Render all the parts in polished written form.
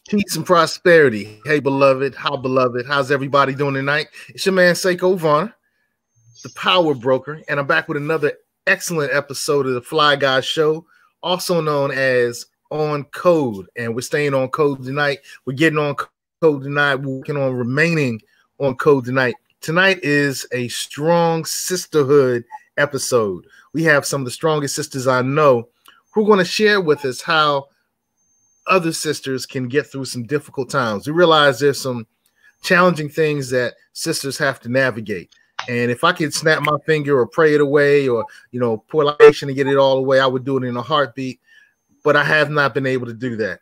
Peace and prosperity. Hey, beloved. How beloved? How's everybody doing tonight? It's your man, Seko Varner, the power broker. And I'm back with another excellent episode of the Fly Guy Show, also known as On Code. And we're staying on code tonight. We're getting on code tonight. We're working on remaining on code tonight. Tonight is a strong sisterhood episode. We have some of the strongest sisters I know who are going to share with us how other sisters can get through some difficult times. We realize there's some challenging things that sisters have to navigate. And if I could snap my finger or pray it away or, pour libation and get it all away, I would do it in a heartbeat. But I have not been able to do that.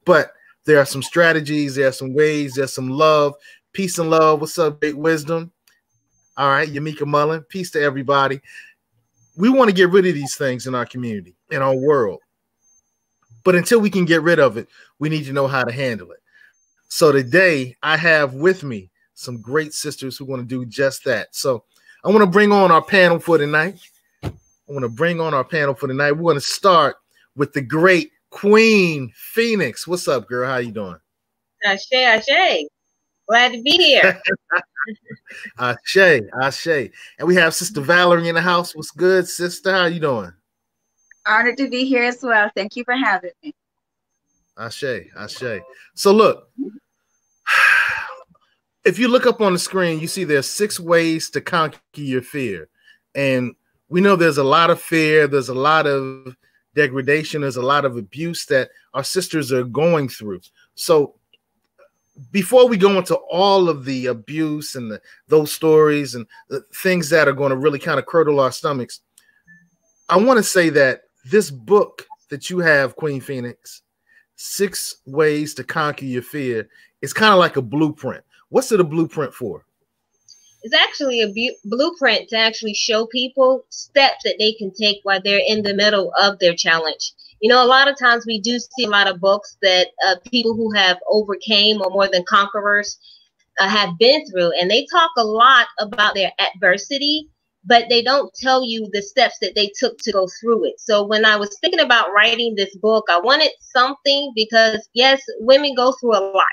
But there are some strategies. There are some ways. There's some love. Peace and love. What's up, Great Wisdom? All right, Yamika Mullen. Peace to everybody. We want to get rid of these things in our community, in our world. But until we can get rid of it, we need to know how to handle it. So today I have with me some great sisters who want to do just that. So I want to bring on our panel for tonight. We're going to start with the great Queen Phoenix. What's up, girl? How you doing? Ashe, Ashe. Glad to be here. Ashe. And we have Sister Valerie in the house. What's good, sister? How you doing? Honored to be here as well. Thank you for having me. Ashe. So look, if you look up on the screen, you see there's 6 ways to conquer your fear. And we know there's a lot of fear. There's a lot of degradation. There's a lot of abuse that our sisters are going through. So before we go into all of the abuse and those stories and the things that are going to really kind of curdle our stomachs, I want to say that this book that you have, Queen Phoenix, 6 Ways to Conquer Your Fear, is kind of like a blueprint. What's it a blueprint for? It's actually a blueprint to actually show people steps that they can take while they're in the middle of their challenge. A lot of times we do see a lot of books that people who have overcame or more than conquerors have been through, and they talk a lot about their adversity, but they don't tell you the steps that they took to go through it. So when I was thinking about writing this book, I wanted something because, yes, women go through a lot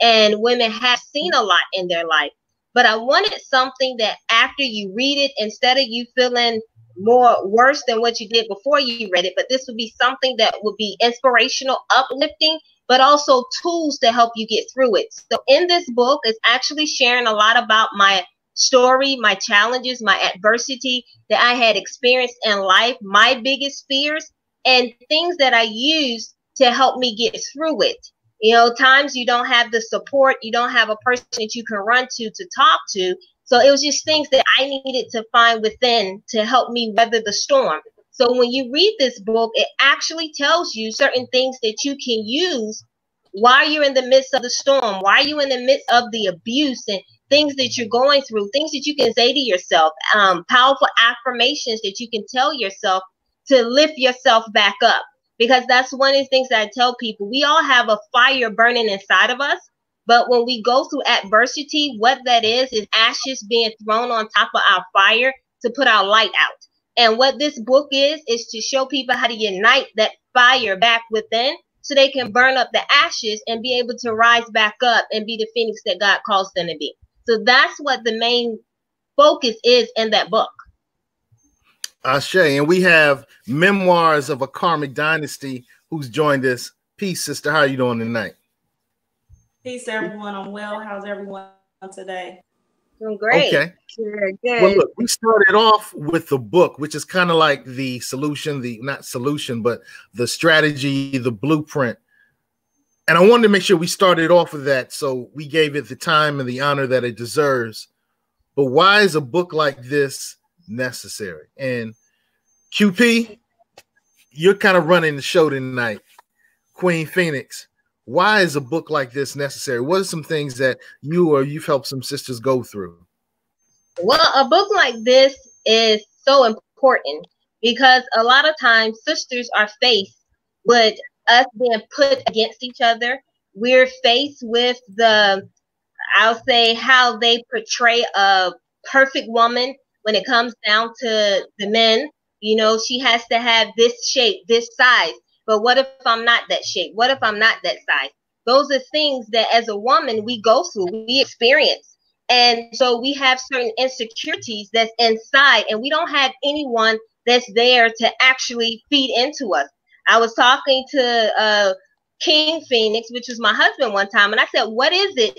and women have seen a lot in their life. But I wanted something that after you read it, instead of you feeling more worse than what you did before you read it, but this would be something that would be inspirational, uplifting, but also tools to help you get through it. So in this book, it's actually sharing a lot about my story, my challenges, my adversity that I had experienced in life, my biggest fears, and things that I used to help me get through it. Times you don't have the support, you don't have a person that you can run to talk to. So it was just things that I needed to find within to help me weather the storm. So when you read this book, it actually tells you certain things that you can use while you're in the midst of the storm, while you're in the midst of the abuse and things that you're going through, things that you can say to yourself, powerful affirmations that you can tell yourself to lift yourself back up. Because that's one of the things that I tell people. We all have a fire burning inside of us. But when we go through adversity, what that is ashes being thrown on top of our fire to put our light out. And what this book is to show people how to unite that fire back within so they can burn up the ashes and be able to rise back up and be the phoenix that God calls them to be. So that's what the main focus is in that book. Ashe. And we have Memoirs of a Karmic Dynasty who's joined us. Peace, sister. How are you doing tonight? Peace, everyone. I'm well. How's everyone today? Doing great. Okay. Good. Well, look, we started off with the book, which is kind of like the solution, not solution, but the strategy, the blueprint. And I wanted to make sure we started off with that. So we gave it the time and the honor that it deserves. But why is a book like this necessary? And QP, you're kind of running the show tonight. Queen Phoenix, why is a book like this necessary? What are some things that you've helped some sisters go through? Well, a book like this is so important because a lot of times sisters are faced with us being put against each other. We're faced with I'll say how they portray a perfect woman when it comes down to the men. She has to have this shape, this size. But what if I'm not that shape? What if I'm not that size? Those are things that as a woman we go through, we experience. And so we have certain insecurities that's inside, and we don't have anyone that's there to actually feed into us. I was talking to King Phoenix, which was my husband, one time, and I said, what is it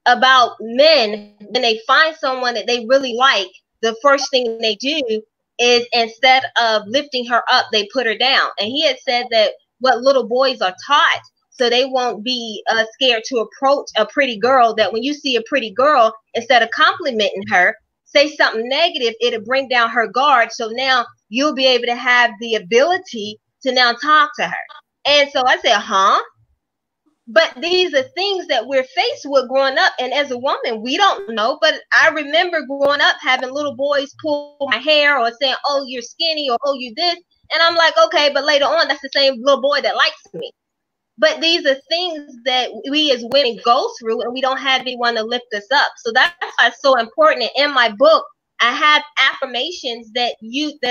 about men when they find someone that they really like, the first thing they do is instead of lifting her up, they put her down? And he had said that what little boys are taught, so they won't be scared to approach a pretty girl, that when you see a pretty girl, instead of complimenting her, say something negative, it'll bring down her guard. So now you'll be able to have the ability to now talk to her. And so I said, huh? But these are things that we're faced with growing up. And as a woman, we don't know. But I remember growing up having little boys pull my hair or saying, oh, you're skinny, or oh, you this. And I'm like, okay, but later on, that's the same little boy that likes me. But these are things that we as women go through, and we don't have anyone to lift us up. So that's why it's so important. And in my book, I have affirmations that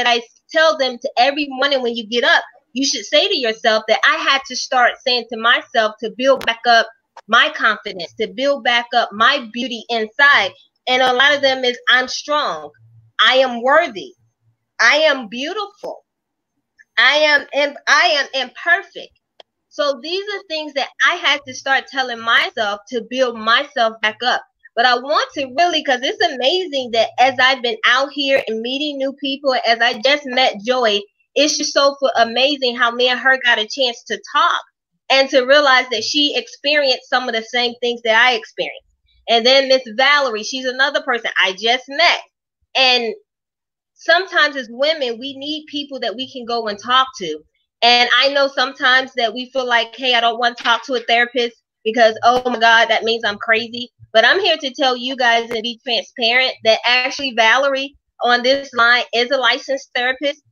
I tell them to every morning when you get up. You should say to yourself that I had to start saying to myself to build back up my confidence, to build back up my beauty inside. And a lot of them is, I'm strong, I am worthy, I am beautiful, I am imperfect. So these are things that I had to start telling myself to build myself back up. But I want to really, because it's amazing that as I've been out here and meeting new people, as I just met Joy, it's just so amazing how me and her got a chance to talk and to realize that she experienced some of the same things that I experienced. And then Miss Valerie, she's another person I just met. And sometimes as women, we need people that we can go and talk to. And I know sometimes that we feel like, hey, I don't want to talk to a therapist because, oh my God, that means I'm crazy. But I'm here to tell you guys and be transparent that actually Valerie on this line is a licensed therapist.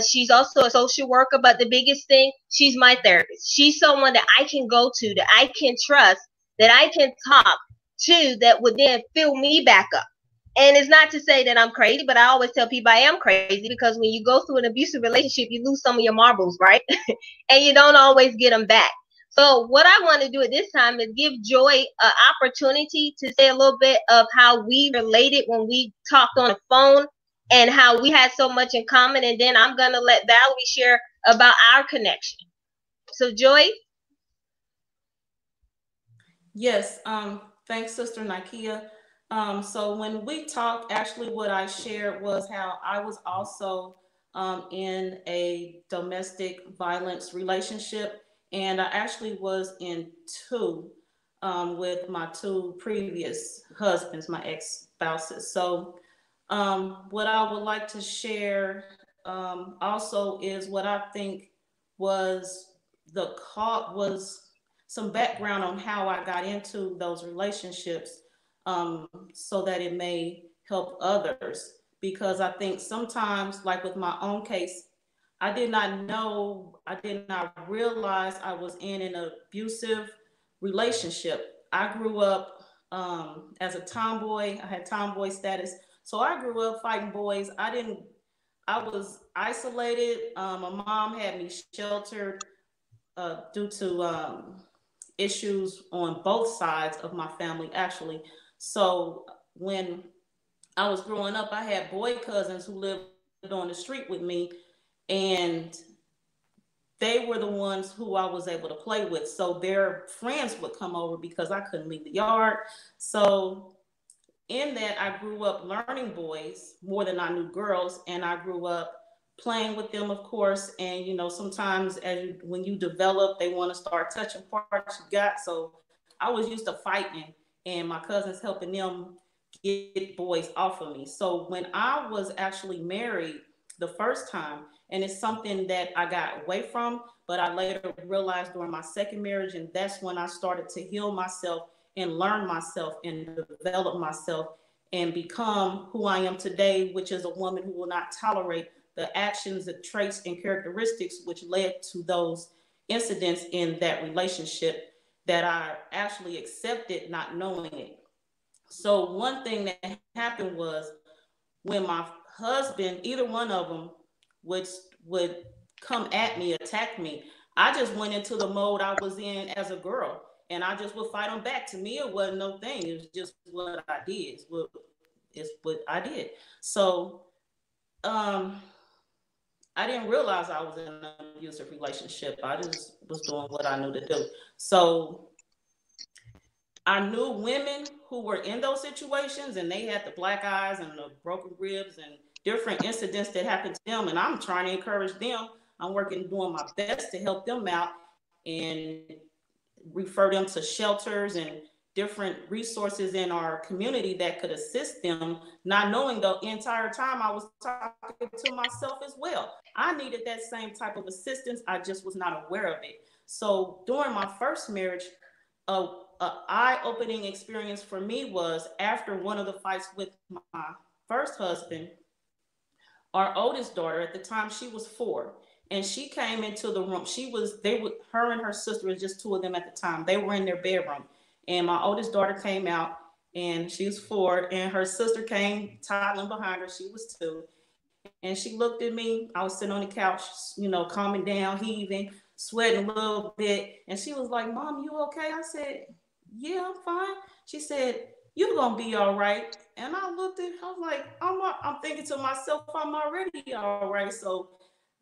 She's also a social worker, but the biggest thing, she's my therapist. She's someone that I can go to, that I can trust, that I can talk to, that would then fill me back up. And it's not to say that I'm crazy, but I always tell people I am crazy, because when you go through an abusive relationship, you lose some of your marbles, right? And you don't always get them back. So what I want to do at this time is give Joy an opportunity to say a little bit of how we related when we talked on the phone and how we had so much in common. And then I'm going to let Valerie share about our connection. So Joy? Yes, thanks, Sister Nikia. So when we talked, actually what I shared was how I was also in a domestic violence relationship, and I actually was in two with my two previous husbands, my ex-spouses. So what I would like to share also is what I think was some background on how I got into those relationships, so that it may help others. Because I think sometimes, like with my own case, I did not realize I was in an abusive relationship. I grew up as a tomboy. I had tomboy status. So I grew up fighting boys. I was isolated. My mom had me sheltered due to issues on both sides of my family, actually. So when I was growing up, I had boy cousins who lived on the street with me, and they were the ones who I was able to play with. So their friends would come over because I couldn't leave the yard. So in that, I grew up learning boys more than I knew girls, and I grew up playing with them, of course. And sometimes when you develop, they want to start touching parts you got. So I was used to fighting, and my cousins helping them get boys off of me. So when I was actually married the first time, and it's something that I got away from, but I later realized during my second marriage, and that's when I started to heal myself and learn myself and develop myself and become who I am today, which is a woman who will not tolerate the actions, the traits, and characteristics which led to those incidents in that relationship that I actually accepted, not knowing it. So one thing that happened was when my husband, either one of them, would come at me, attack me, I just went into the mode I was in as a girl. and I just would fight them back. To me, it wasn't no thing. It was just what I did. It's what I did. So I didn't realize I was in an abusive relationship. I just was doing what I knew to do. So I knew women who were in those situations, and they had the black eyes and the broken ribs and different incidents that happened to them. And I'm trying to encourage them. I'm doing my best to help them out and refer them to shelters and different resources in our community that could assist them, not knowing the entire time I was talking to myself as well. I needed that same type of assistance. I just was not aware of it. So during my first marriage, a eye-opening experience for me was after one of the fights with my first husband, our oldest daughter, at the time she was 4, and she came into the room. Her and her sister, was just 2 of them at the time. They were in their bedroom. And my oldest daughter came out, and she was 4, and her sister came toddling behind her. She was 2. And she looked at me. I was sitting on the couch, calming down, heaving, sweating a little bit. And she was like, "Mom, you okay?" I said, "Yeah, I'm fine." She said, "You're going to be all right." And I looked at her, I was like, I'm thinking to myself, I'm already all right. So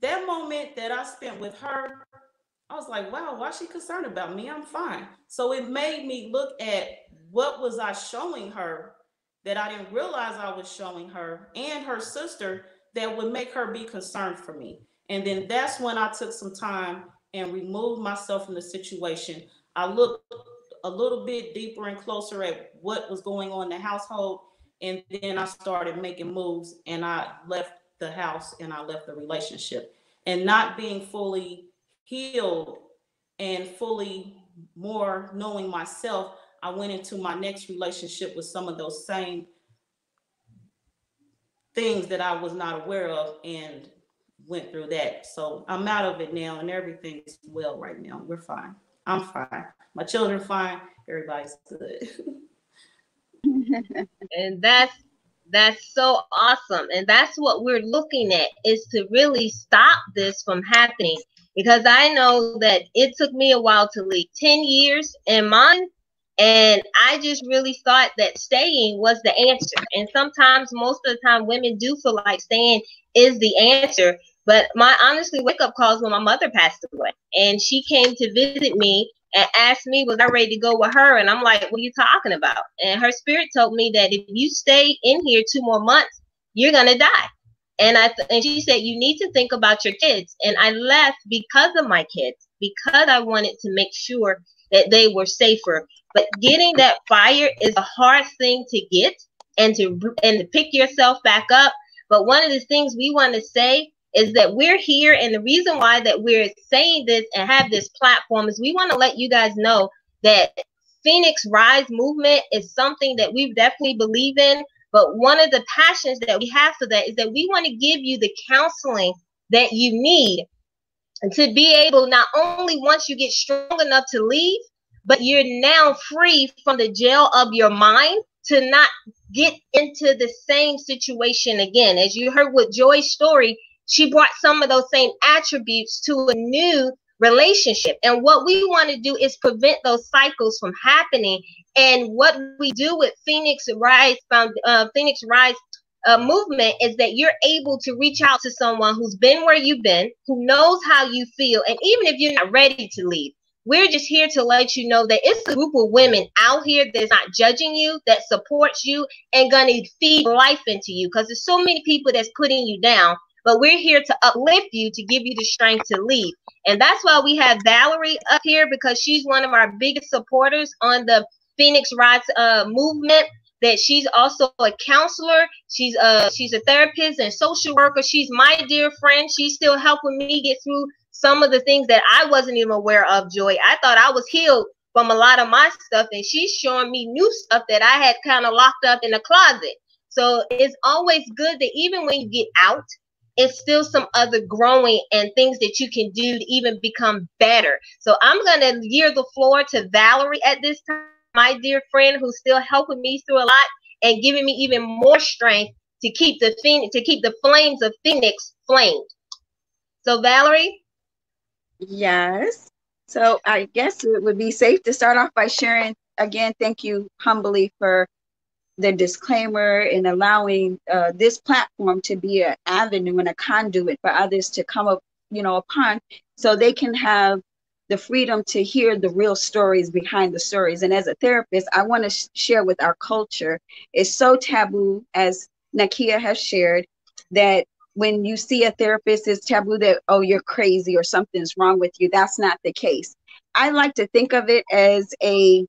that moment that I spent with her, I was like, wow, why is she concerned about me? I'm fine. So it made me look at what was I showing her that I didn't realize I was showing her and her sister that would make her be concerned for me. And then that's when I took some time and removed myself from the situation. I looked a little bit deeper and closer at what was going on in the household. And then I started making moves, and I left the house and I left the relationship. And not being fully healed and fully more knowing myself, I went into my next relationship with some of those same things that I was not aware of, and went through that. So I'm out of it now, and everything's well right now. We're fine. I'm fine. My children fine. Everybody's good. And that's so awesome. And that's what we're looking at, is to really stop this from happening. Because I know that it took me a while to leave, 10 years in mine. And I just really thought that staying was the answer. And sometimes, most of the time, women do feel like staying is the answer. But my honestly wake up calls when my mother passed away. And she came to visit me and asked me, was I ready to go with her? And I'm like, what are you talking about? And her spirit told me that if you stay in here 2 more months, you're going to die. And she said, you need to think about your kids. And I left because of my kids, because I wanted to make sure that they were safer. But getting that fire is a hard thing to get, and to pick yourself back up. But one of the things we want to say is that we're here, and the reason why that we're saying this and have this platform is we want to let you guys know that Phoenix Rise movement is something that we definitely believe in. But one of the passions that we have for that is that we want to give you the counseling that you need to be able, not only once you get strong enough to leave, but you're now free from the jail of your mind to not get into the same situation again. As you heard with Joy's story, she brought some of those same attributes to a new relationship. And what we want to do is prevent those cycles from happening. And what we do with Phoenix Rise movement is that you're able to reach out to someone who's been where you've been, who knows how you feel. And even if you're not ready to leave, we're just here to let you know that it's a group of women out here that's not judging you, that supports you, and going to feed life into you. Because there's so many people that's putting you down. But we're here to uplift you, to give you the strength to leave. And that's why we have Valerie up here, because she's one of our biggest supporters on the Phoenix Rise movement. That she's also a counselor. She's a therapist and social worker. She's my dear friend. She's still helping me get through some of the things that I wasn't even aware of, Joy. I thought I was healed from a lot of my stuff, and she's showing me new stuff that I had kind of locked up in the closet. So it's always good that even when you get out, it's still some other growing and things that you can do to even become better. So I'm going to yield the floor to Valerie at this time, my dear friend, who's still helping me through a lot and giving me even more strength to keep the flames of Phoenix flamed. So Valerie? Yes. So I guess it would be safe to start off by sharing again. Thank you humbly for the disclaimer and allowing this platform to be an avenue and a conduit for others to come up, upon, so they can have the freedom to hear the real stories behind the stories. And as a therapist, I want to share with our culture, it's so taboo, as Nakia has shared, that when you see a therapist, it's taboo that, oh, you're crazy or something's wrong with you. That's not the case. I like to think of it as an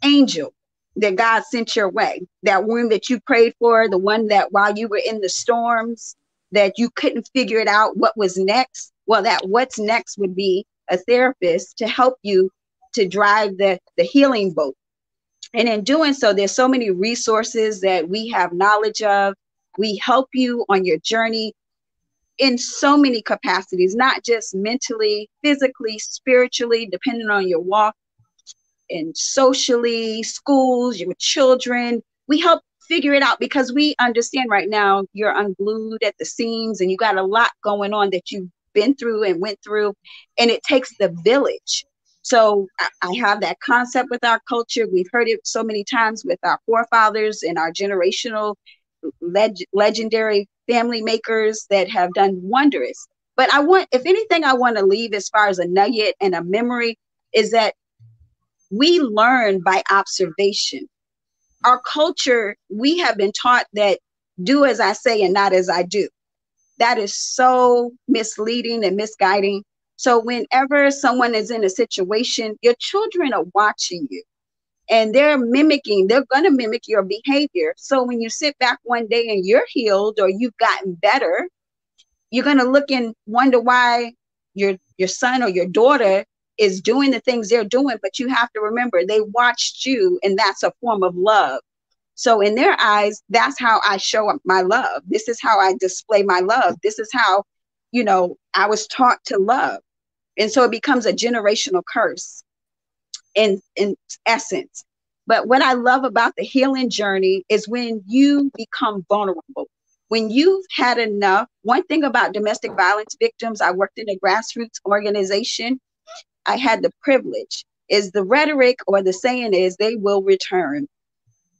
angel that God sent your way. That one that you prayed for, the one that while you were in the storms, that you couldn't figure it out what was next. Well, that what's next would be a therapist to help you to drive the healing boat. And in doing so, there's so many resources that we have knowledge of. We help you on your journey in so many capacities, not just mentally, physically, spiritually, depending on your walk, and socially, schools, your children. We help figure it out because we understand right now you're unglued at the seams and you got a lot going on that you've been through and went through, and it takes the village. So I have that concept with our culture. We've heard it so many times with our forefathers and our generational legendary family makers that have done wondrous. But if anything, I want to leave as far as a nugget and a memory is that we learn by observation. Our culture, we have been taught that do as I say and not as I do. That is so misleading and misguiding. So whenever someone is in a situation, your children are watching you and they're going to mimic your behavior. So when you sit back one day and you're healed or you've gotten better, you're going to look and wonder why your son or your daughter is doing the things they're doing. But you have to remember, they watched you, and that's a form of love. So in their eyes, that's how I show up my love. This is how I display my love. This is how, I was taught to love. And so it becomes a generational curse in essence. But what I love about the healing journey is when you become vulnerable. When you've had enough. One thing about domestic violence victims, I worked in a grassroots organization. I had the privilege, is the rhetoric or the saying is they will return.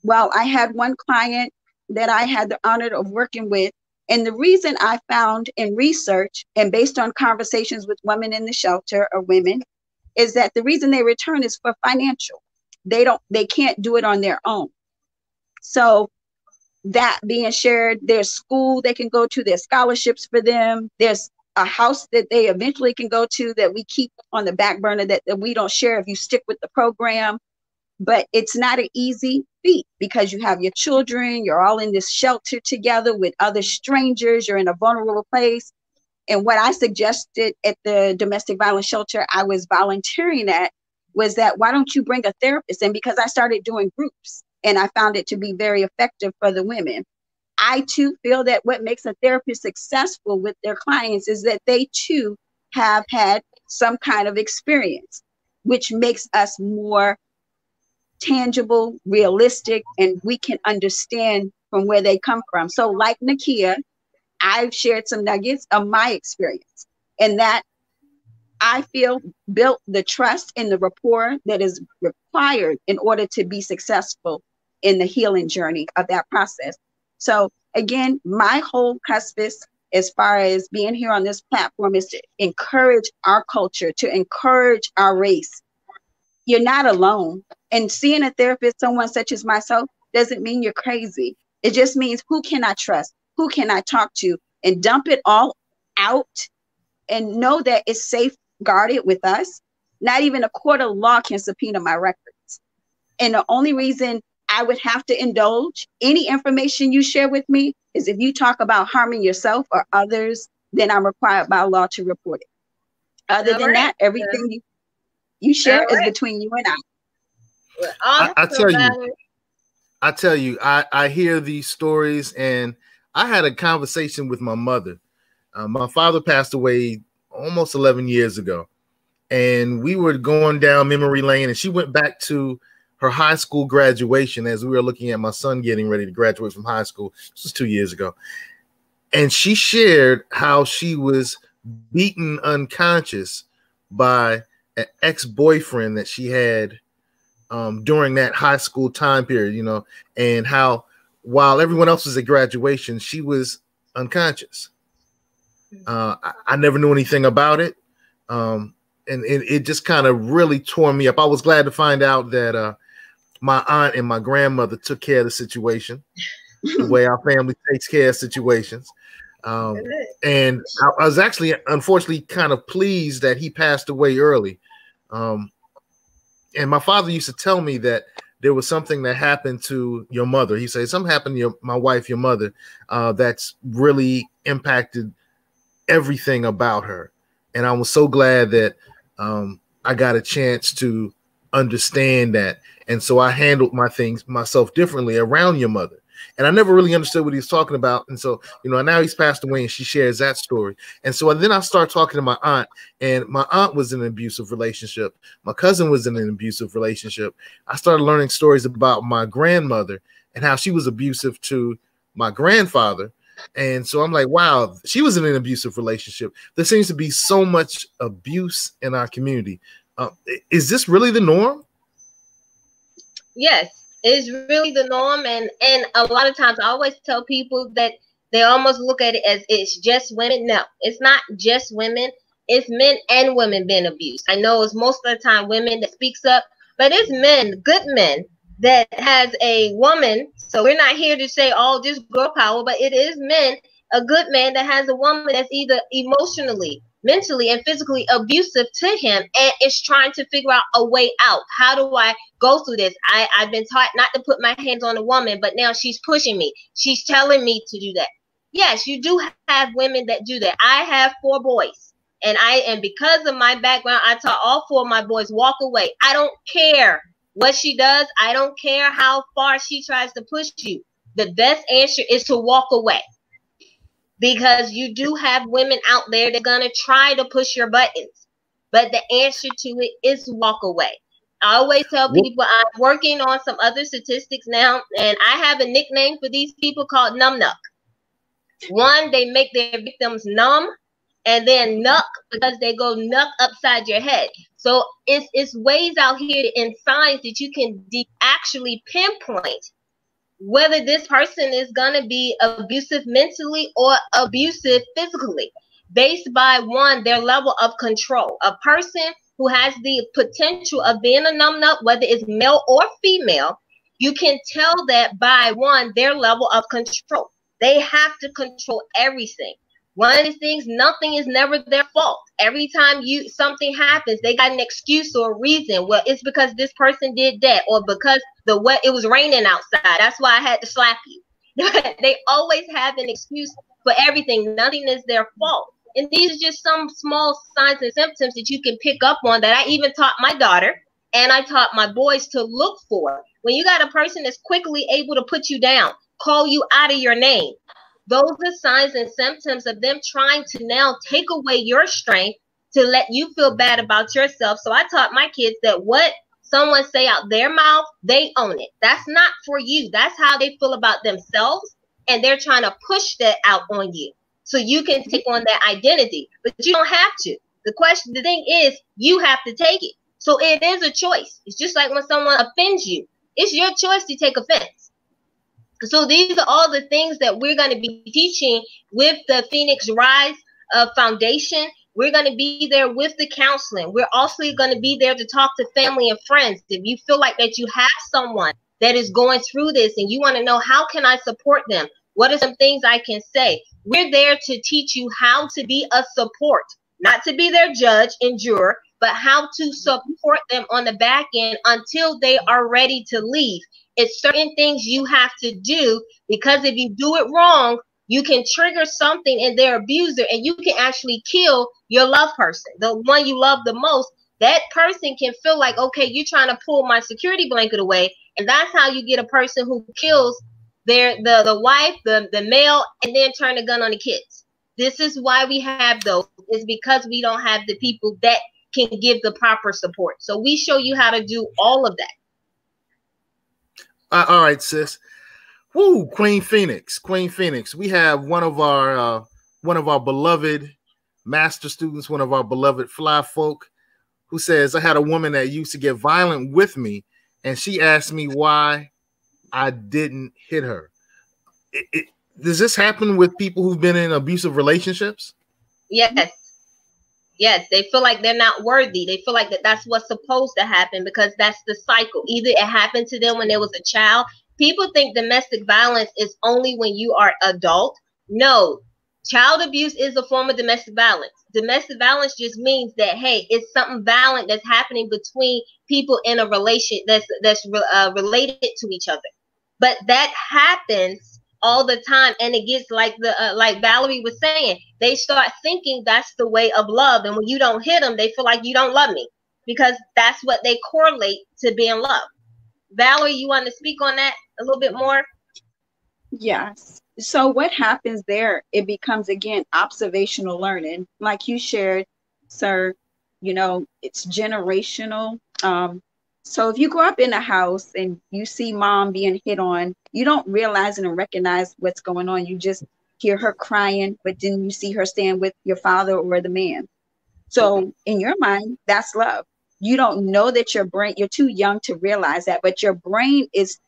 Well, I had one client that I had the honor of working with. And the reason I found in research and based on conversations with women in the shelter or women is that the reason they return is for financial. They can't do it on their own. So that being shared, there's school they can go to, there's scholarships for them. There's a house that they eventually can go to that we keep on the back burner that we don't share if you stick with the program. But it's not an easy feat because you have your children, you're all in this shelter together with other strangers, you're in a vulnerable place. And what I suggested at the domestic violence shelter I was volunteering at was that why don't you bring a therapist? And because I started doing groups and I found it to be very effective for the women. I too feel that what makes a therapist successful with their clients is that they too have had some kind of experience, which makes us more tangible, realistic, and we can understand from where they come from. So like Nakia, I've shared some nuggets of my experience, and that I feel built the trust and the rapport that is required in order to be successful in the healing journey of that process. So again, my whole cuspice as far as being here on this platform is to encourage our culture, to encourage our race. You're not alone. And seeing a therapist, someone such as myself, doesn't mean you're crazy. It just means who can I trust? Who can I talk to? And dump it all out and know that it's safeguarded with us. Not even a court of law can subpoena my records. And the only reason I would have to indulge any information you share with me is if you talk about harming yourself or others, then I'm required by law to report it. Other than that, everything you share is between you and I. I tell you, I hear these stories, and I had a conversation with my mother. My father passed away almost 11 years ago, and we were going down memory lane, and she went back to her high school graduation as we were looking at my son getting ready to graduate from high school. This was 2 years ago. And she shared how she was beaten unconscious by an ex-boyfriend that she had during that high school time period, you know, and how while everyone else was at graduation, she was unconscious. I never knew anything about it. And it just kind of really tore me up. I was glad to find out that my aunt and my grandmother took care of the situation the way our family takes care of situations. And I was actually, unfortunately, kind of pleased that he passed away early. And my father used to tell me that there was something that happened to your mother. He said, something happened to my wife, your mother, that's really impacted everything about her. And I was so glad that I got a chance to understand that. And so I handled my things myself differently around your mother. And I never really understood what he was talking about. And so, you know, now he's passed away and she shares that story. And so then I start talking to my aunt, and my aunt was in an abusive relationship. My cousin was in an abusive relationship. I started learning stories about my grandmother and how she was abusive to my grandfather. And so I'm like, wow, she was in an abusive relationship. There seems to be so much abuse in our community. Is this really the norm? Yes, it's really the norm. And a lot of times I always tell people that they almost look at it as it's just women. No, it's not just women. It's men and women being abused. I know it's most of the time women that speaks up, but it's men, good men, that has a woman. So we're not here to say all just girl power, but it is men, a good man that has a woman that's either emotionally, mentally, and physically abusive to him, and is trying to figure out a way out. How do I go through this? I've been taught not to put my hands on a woman, but now she's pushing me. She's telling me to do that. Yes, you do have women that do that. I have 4 boys, and because of my background, I taught all 4 of my boys, walk away. I don't care what she does. I don't care how far she tries to push you. The best answer is to walk away. Because you do have women out there that are going to try to push your buttons. But the answer to it is walk away. I always tell people I'm working on some other statistics now, and I have a nickname for these people called numbnuck. One, they make their victims numb, and then nuck because they go nuck upside your head. So it's ways out here and signs that you can actually pinpoint whether this person is going to be abusive mentally or abusive physically, based by, one, their level of control. A person who has the potential of being a numbnut, whether it's male or female, you can tell that by, one, their level of control. They have to control everything. One of the things, nothing is never their fault. Every time something happens, they got an excuse or a reason. Well, it's because this person did that, or because it was raining outside. That's why I had to slap you. They always have an excuse for everything. Nothing is their fault. And these are just some small signs and symptoms that you can pick up on that I even taught my daughter and I taught my boys to look for. When you got a person that's quickly able to put you down, call you out of your name, those are signs and symptoms of them trying to now take away your strength to let you feel bad about yourself. So I taught my kids that what someone say out their mouth, they own it. That's not for you. That's how they feel about themselves. And they're trying to push that out on you so you can take on that identity. But you don't have to. The thing is, you have to take it. So it is a choice. It's just like when someone offends you. It's your choice to take offense. So these are all the things that we're going to be teaching with the Phoenix Rise Foundation. We're going to be there with the counseling. We're also going to be there to talk to family and friends. If you feel like that you have someone that is going through this and you want to know, how can I support them? What are some things I can say? We're there to teach you how to be a support, not to be their judge and juror, but how to support them on the back end until they are ready to leave. It's certain things you have to do, because if you do it wrong, you can trigger something in their abuser and you can actually kill your loved person, the one you love the most. That person can feel like, okay, you're trying to pull my security blanket away. And that's how you get a person who kills the wife, the male, and then turn the gun on the kids. This is why we have those. It's because we don't have the people that can give the proper support. So we show you how to do all of that. All right, sis. Woo, Queen Phoenix. We have one of our beloved master students, one of our beloved fly folk, who says, I had a woman that used to get violent with me, and she asked me why I didn't hit her. Does this happen with people who've been in abusive relationships? Yes. Yes, they feel like they're not worthy. They feel like that's what's supposed to happen because that's the cycle. Either it happened to them when they was a child. People think domestic violence is only when you are adult. No, child abuse is a form of domestic violence. Domestic violence just means that, hey, it's something violent that's happening between people in a relation that's related to each other. But that happens all the time, and it gets like Valerie was saying, they start thinking that's the way of love, and when you don't hit them, they feel like you don't love me because that's what they correlate to being loved. Valerie, you want to speak on that a little bit more? Yes. So what happens there? It becomes again observational learning, like you shared, sir. You know, it's generational. So if you grow up in a house and you see mom being hit on, you don't realize and recognize what's going on. You just hear her crying, but then you see her stand with your father or the man. So in your mind, that's love. You don't know that your brain, you're too young to realize that, but your brain is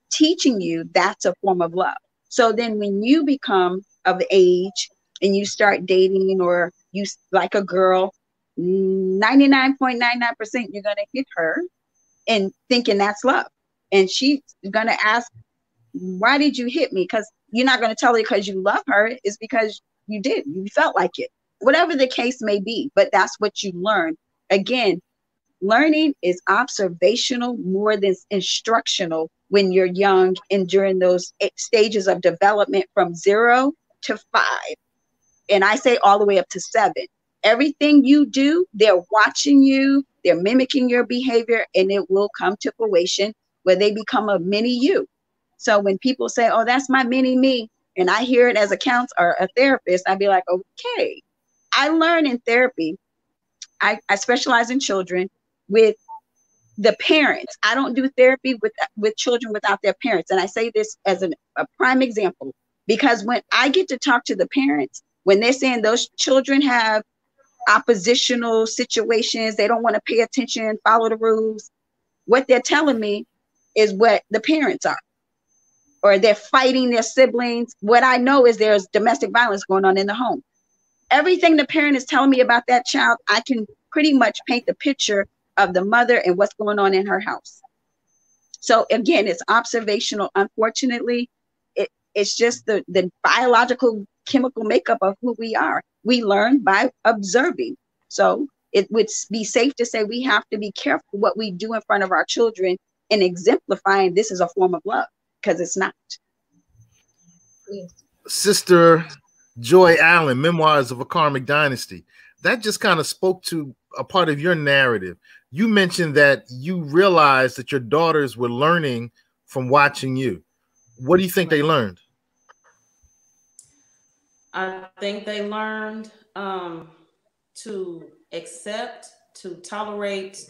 teaching you that's a form of love. So then when you become of age and you start dating or you like a girl, 99.99% you're going to hit her and thinking that's love. And she's going to ask, why did you hit me? Because you're not going to tell her because you love her. It's because you did. You felt like it. Whatever the case may be, but that's what you learn. Again, learning is observational more than instructional when you're young and during those stages of development from 0 to 5. And I say all the way up to 7. Everything you do, they're watching you, they're mimicking your behavior, and it will come to fruition where they become a mini you. So when people say, oh, that's my mini me, and I hear it as a counselor or a therapist, I'd be like, okay. I learn in therapy. I specialize in children with the parents. I don't do therapy with children without their parents. And I say this as a prime example, because when I get to talk to the parents, when they're saying those children have oppositional situations, they don't want to pay attention, follow the rules, what they're telling me is what the parents are, or they're fighting their siblings. What I know is there's domestic violence going on in the home. Everything the parent is telling me about that child, I can pretty much paint the picture of the mother and what's going on in her house. So again, it's observational. Unfortunately, it's just the biological chemical makeup of who we are. We learn by observing. So it would be safe to say we have to be careful what we do in front of our children and exemplifying this is a form of love, because it's not. Sister Joy Allen, Memoirs of a Karmic Dynasty. That just kind of spoke to a part of your narrative. You mentioned that you realized that your daughters were learning from watching you. What do you think they learned? I think they learned to accept, to tolerate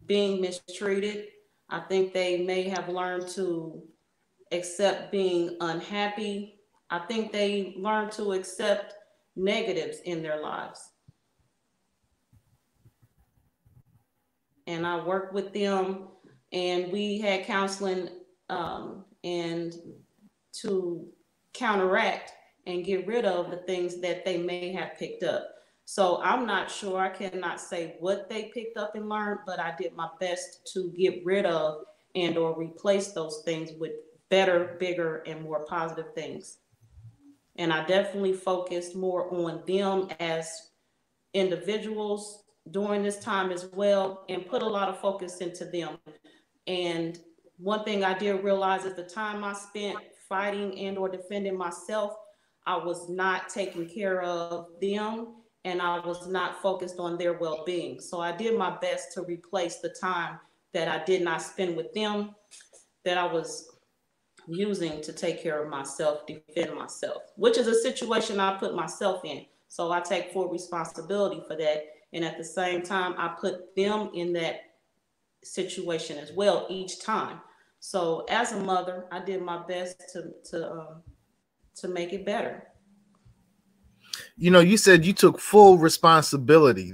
being mistreated. I think they may have learned to accept being unhappy. I think they learned to accept negatives in their lives. And I worked with them, and we had counseling and to counteract and get rid of the things that they may have picked up. So I'm not sure, I cannot say what they picked up and learned, but I did my best to get rid of and or replace those things with better, bigger, and more positive things. And I definitely focused more on them as individuals during this time as well, and put a lot of focus into them. And one thing I did realize is the time I spent fighting and or defending myself, I was not taking care of them, and I was not focused on their well-being. So I did my best to replace the time that I did not spend with them, that I was using to take care of myself, defend myself, which is a situation I put myself in. So I take full responsibility for that. And at the same time, I put them in that situation as well each time. So as a mother, I did my best to make it better. You know, you said you took full responsibility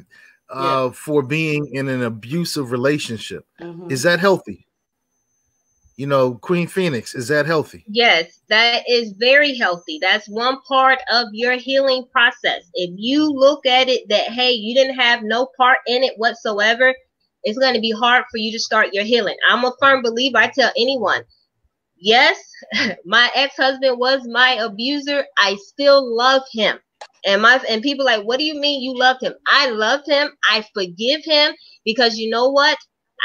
Yeah. for being in an abusive relationship. Mhm. Is that healthy? You know, Queen Phoenix, is that healthy? Yes, that is very healthy. That's one part of your healing process. If you look at it that, hey, you didn't have no part in it whatsoever, it's going to be hard for you to start your healing. I'm a firm believer. I tell anyone, yes, my ex-husband was my abuser. I still love him. And people like, what do you mean you loved him? I loved him. I forgive him because you know what?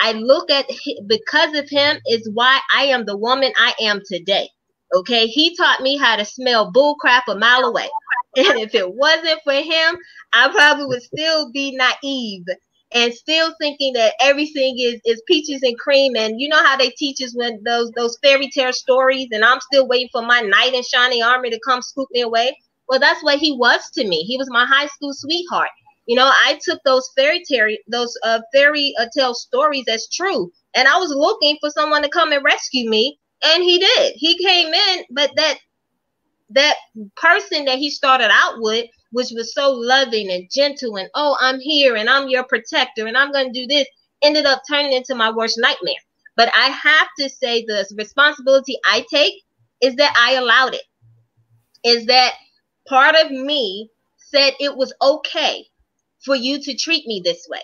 I look at because of him is why I am the woman I am today. Okay, he taught me how to smell bull crap a mile away. And if it wasn't for him, I probably would still be naive and still thinking that everything is peaches and cream. And you know how they teach us when those fairy tale stories, and I'm still waiting for my knight in shining armor to come scoop me away. Well, that's what he was to me. He was my high school sweetheart. You know, I took those fairy tale stories as true, and I was looking for someone to come and rescue me, and he did. He came in, but that person that he started out with, which was so loving and gentle, and oh, I'm here and I'm your protector and I'm going to do this, ended up turning into my worst nightmare. But I have to say the responsibility I take is that I allowed it. Is that part of me said it was okay for you to treat me this way.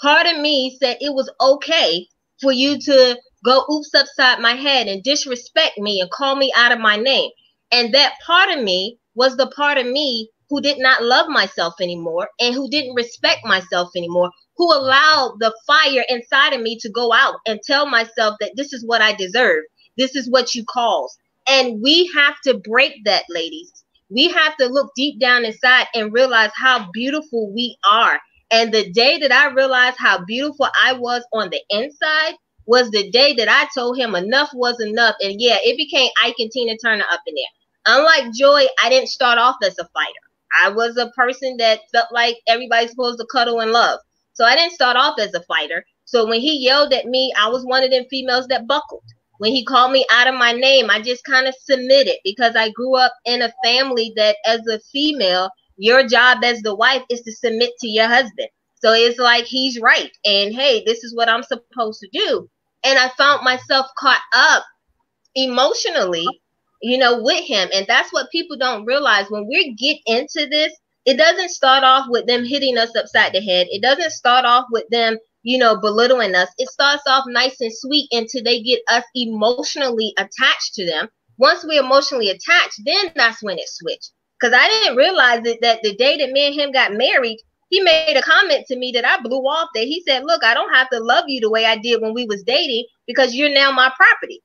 Part of me said it was okay for you to go oops upside my head and disrespect me and call me out of my name. And that part of me was the part of me who did not love myself anymore and who didn't respect myself anymore, who allowed the fire inside of me to go out and tell myself that this is what I deserve. This is what you cause. And we have to break that, ladies. We have to look deep down inside and realize how beautiful we are. And the day that I realized how beautiful I was on the inside was the day that I told him enough was enough. And yeah, it became Ike and Tina Turner up in there. Unlike Joy, I didn't start off as a fighter. I was a person that felt like everybody's supposed to cuddle and love. So I didn't start off as a fighter. So when he yelled at me, I was one of them females that buckled. When he called me out of my name, I just kind of submitted because I grew up in a family that as a female, your job as the wife is to submit to your husband. So it's like he's right. And hey, this is what I'm supposed to do. And I found myself caught up emotionally, you know, with him. And that's what people don't realize. When we get into this, it doesn't start off with them hitting us upside the head. It doesn't start off with them, you know, belittling us. It starts off nice and sweet until they get us emotionally attached to them. Once we're emotionally attached, then that's when it switched. Because I didn't realize it that the day that me and him got married, he made a comment to me that I blew off that he said, look, I don't have to love you the way I did when we was dating because you're now my property.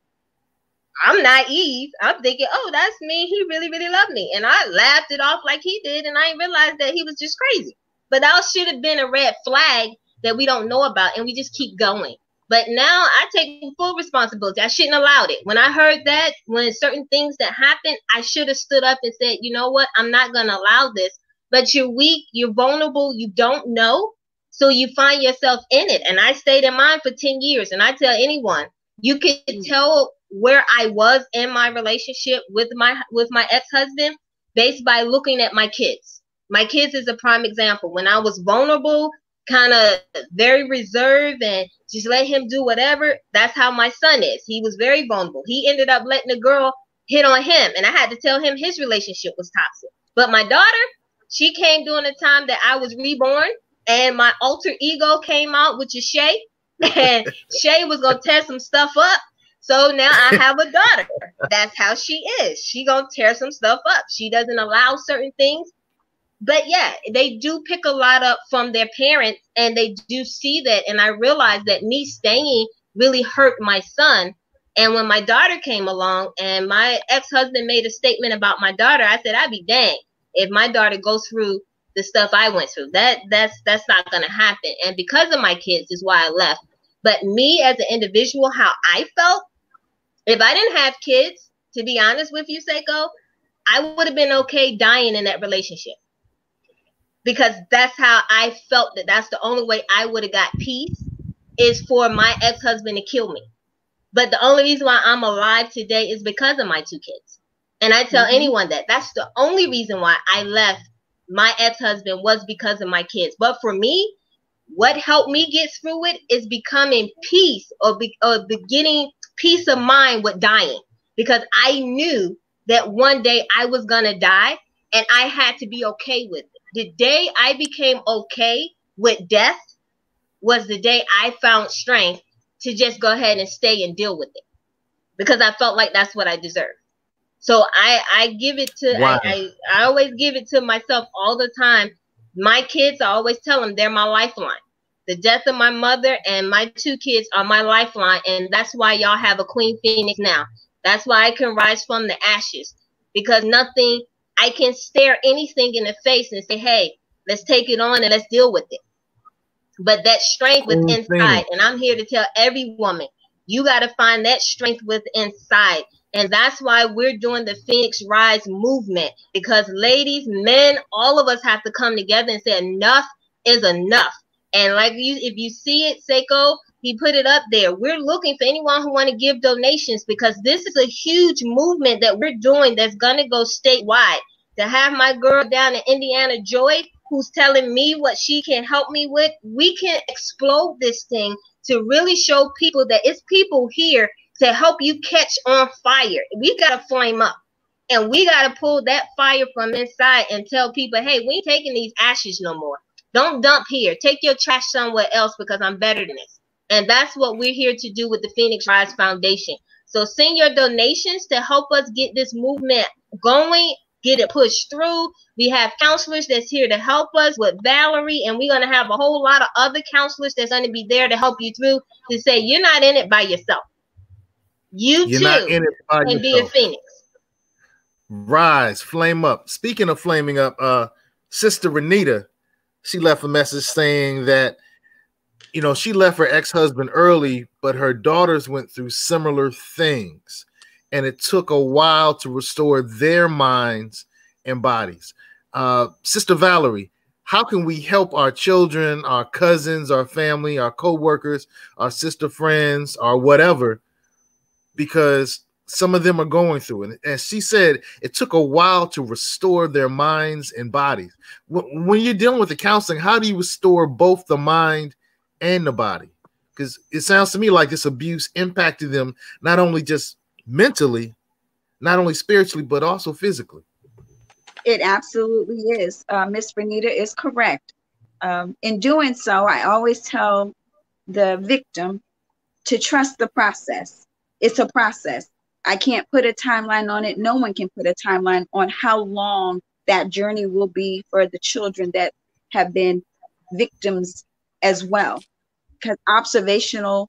I'm naive. I'm thinking, oh, that's me. He really, really loved me. And I laughed it off like he did. And I didn't realize that he was just crazy. But that should have been a red flag that we don't know about. And we just keep going. But now I take full responsibility. I shouldn't have allowed it. When I heard that, when certain things that happened, I should have stood up and said, you know what? I'm not going to allow this. But you're weak. You're vulnerable. You don't know. So you find yourself in it. And I stayed in mine for 10 years. And I tell anyone, you can tell where I was in my relationship with my ex-husband based by looking at my kids. My kids is a prime example. When I was vulnerable, kind of very reserved and just let him do whatever, that's how my son is. He was very vulnerable. He ended up letting a girl hit on him, and I had to tell him his relationship was toxic. But my daughter, she came during the time that I was reborn, and my alter ego came out, which is Shay, and Shay was going to tear some stuff up. So now I have a daughter. That's how she is. She gonna tear some stuff up. She doesn't allow certain things. But yeah, they do pick a lot up from their parents, and they do see that. And I realized that me staying really hurt my son. And when my daughter came along and my ex-husband made a statement about my daughter, I said, I'd be dang if my daughter goes through the stuff I went through. That's not gonna happen. And because of my kids is why I left. But me as an individual, how I felt, if I didn't have kids, to be honest with you, Seko, I would have been okay dying in that relationship. Because that's how I felt that that's the only way I would have got peace is for my ex-husband to kill me. But the only reason why I'm alive today is because of my two kids. And I tell anyone that that's the only reason why I left my ex-husband was because of my kids. But for me, what helped me get through it is becoming peace, or getting peace of mind with dying, because I knew that one day I was going to die, and I had to be okay with it. The day I became okay with death was the day I found strength to just go ahead and stay and deal with it, because I felt like that's what I deserved. So I give it to, Wow. I always give it to myself all the time. My kids, I always tell them they're my lifeline. The death of my mother and my 2 kids are my lifeline. And that's why y'all have a Queen Phoenix now. That's why I can rise from the ashes, because nothing, I can stare anything in the face and say, hey, let's take it on and let's deal with it. But that strength within inside, and I'm here to tell every woman, you got to find that strength within inside. And that's why we're doing the Phoenix Rise movement, because ladies, men, all of us have to come together and say enough is enough. And like you, if you see it, Seko, he put it up there. We're looking for anyone who want to give donations, because this is a huge movement that we're doing that's going to go statewide. To have my girl down in Indiana, Joy, who's telling me what she can help me with, we can explode this thing to really show people that it's people here to help you catch on fire. We got to flame up, and we got to pull that fire from inside and tell people, hey, we ain't taking these ashes no more. Don't dump here. Take your trash somewhere else, because I'm better than this. And that's what we're here to do with the Phoenix Rise Foundation. So send your donations to help us get this movement going, get it pushed through. We have counselors that's here to help us with Valerie, and we're going to have a whole lot of other counselors that's going to be there to help you through, to say you're not in it by yourself. You're too not in it by can be a Phoenix. Rise, flame up. Speaking of flaming up, Sister Renita, she left a message saying that, you know, she left her ex-husband early, but her daughters went through similar things, and it took a while to restore their minds and bodies. Sister Valerie, how can we help our children, our cousins, our family, our co-workers, our sister friends, or whatever, because some of them are going through it? And she said it took a while to restore their minds and bodies. When you're dealing with the counseling, how do you restore both the mind and the body? Because it sounds to me like this abuse impacted them not only just mentally, not only spiritually, but also physically. It absolutely is. Miss Renita is correct. In doing so, I always tell the victim to trust the process. It's a process. I can't put a timeline on it. No one can put a timeline on how long that journey will be for the children that have been victims as well. Because observational